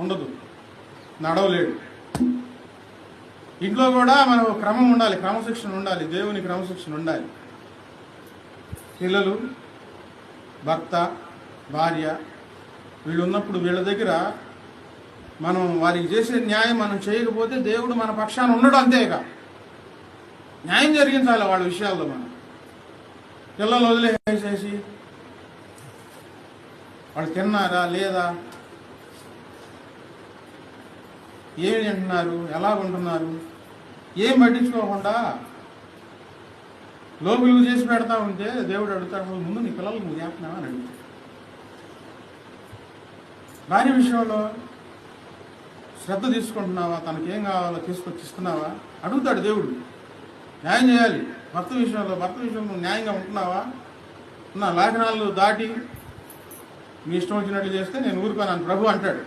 ఉండదు, నడవలేడు. ఇంట్లో కూడా మనకు క్రమం ఉండాలి, క్రమశిక్షణ ఉండాలి, దేవుని క్రమశిక్షణ ఉండాలి. పిల్లలు, భర్త, భార్య వీళ్ళు ఉన్నప్పుడు వీళ్ళ దగ్గర మనం వారికి చేసే న్యాయం మనం చేయకపోతే దేవుడు మన పక్షాన ఉండడు. అంతేగా న్యాయం జరిగించాలి వాళ్ళ విషయాల్లో. మనం పిల్లలు వదిలేసేసి వాళ్ళు తిన్నారా లేదా, ఏమి తింటున్నారు, ఎలా ఉంటున్నారు, ఏం పట్టించుకోకుండా లోకులు చేసి పెడతా ఉంటే దేవుడు అడుగుతాడు, ముందు నీ పిల్లలకు నువ్వు చేస్తున్నావా అని అడుగుతాడు. భార్య విషయంలో శ్రద్ధ తీసుకుంటున్నావా, తనకేం కావాలో తీసుకొచ్చి ఇస్తున్నావా అడుగుతాడు దేవుడు. న్యాయం చేయాలి. భర్త విషయంలో న్యాయంగా ఉంటున్నావా, నా లేఖనాలు దాటి మీ ఇష్టం వచ్చినట్లు చేస్తే నేను ఊరుకోనని ప్రభు అంటాడు.